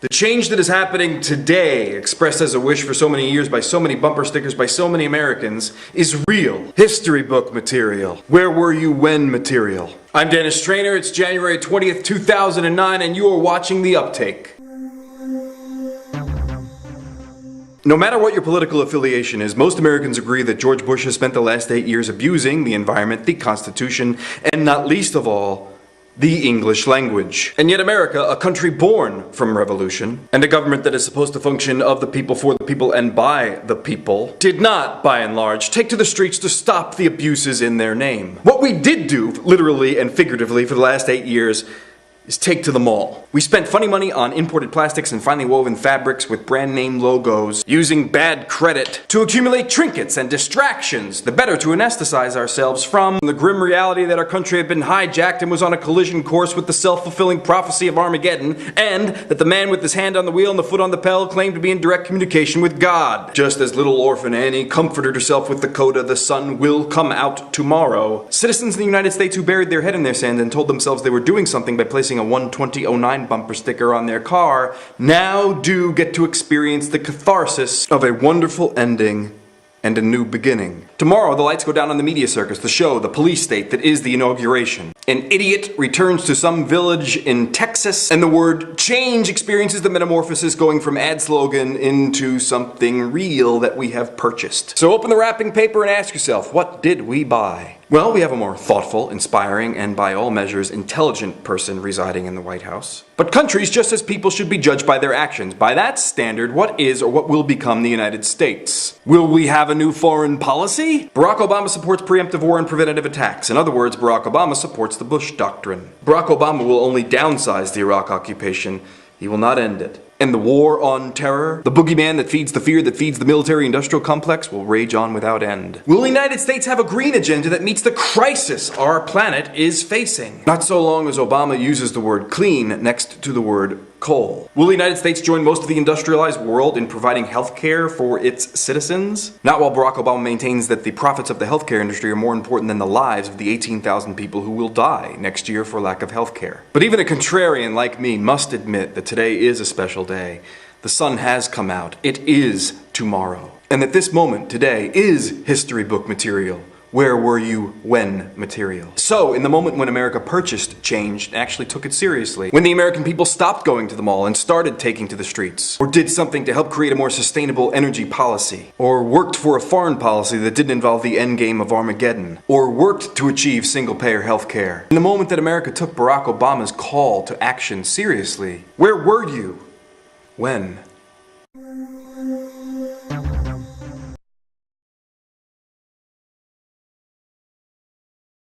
The change that is happening today, expressed as a wish for so many years by so many bumper stickers by so many Americans, is real. History book material. Where were you when material. I'm Dennis Trainor, it's January 20th, 2009, and you are watching The Uptake. No matter what your political affiliation is, most Americans agree that George Bush has spent the last 8 years abusing the environment, the Constitution, and not least of all, the English language. And yet America, a country born from revolution, and a government that is supposed to function of the people, for the people, and by the people, did not, by and large, take to the streets to stop the abuses in their name. What we did do, literally and figuratively, for the last 8 years, is take to the mall. We spent funny money on imported plastics and finely woven fabrics with brand name logos, using bad credit to accumulate trinkets and distractions, the better to anesthetize ourselves from the grim reality that our country had been hijacked and was on a collision course with the self-fulfilling prophecy of Armageddon, and that the man with his hand on the wheel and the foot on the pedal claimed to be in direct communication with God. Just as little orphan Annie comforted herself with the coda, "The sun will come out tomorrow," citizens in the United States who buried their head in their sand and told themselves they were doing something by placing a 12009 bumper sticker on their car now do get to experience the catharsis of a wonderful ending and a new beginning. Tomorrow, the lights go down on the media circus, the show, the police state that is the inauguration. An idiot returns to some village in Texas, and the word change experiences the metamorphosis going from ad slogan into something real that we have purchased. So open the wrapping paper and ask yourself, what did we buy? Well, we have a more thoughtful, inspiring, and by all measures intelligent person residing in the White House. But countries, just as people, should be judged by their actions. By that standard, what is or what will become the United States? Will we have a new foreign policy? Barack Obama supports preemptive war and preventative attacks. In other words, Barack Obama supports the Bush Doctrine. Barack Obama will only downsize the Iraq occupation. He will not end it. And the war on terror, the boogeyman that feeds the fear that feeds the military-industrial complex, will rage on without end. Will the United States have a green agenda that meets the crisis our planet is facing? Not so long as Obama uses the word clean next to the word coal. Will the United States join most of the industrialized world in providing health care for its citizens? Not while Barack Obama maintains that the profits of the healthcare industry are more important than the lives of the 18,000 people who will die next year for lack of health care. But even a contrarian like me must admit that today is a special day. The sun has come out. It is tomorrow. And that this moment today is history book material. Where were you when material? So, in the moment when America purchased change and actually took it seriously, when the American people stopped going to the mall and started taking to the streets, or did something to help create a more sustainable energy policy, or worked for a foreign policy that didn't involve the endgame of Armageddon, or worked to achieve single-payer health care, in the moment that America took Barack Obama's call to action seriously, where were you when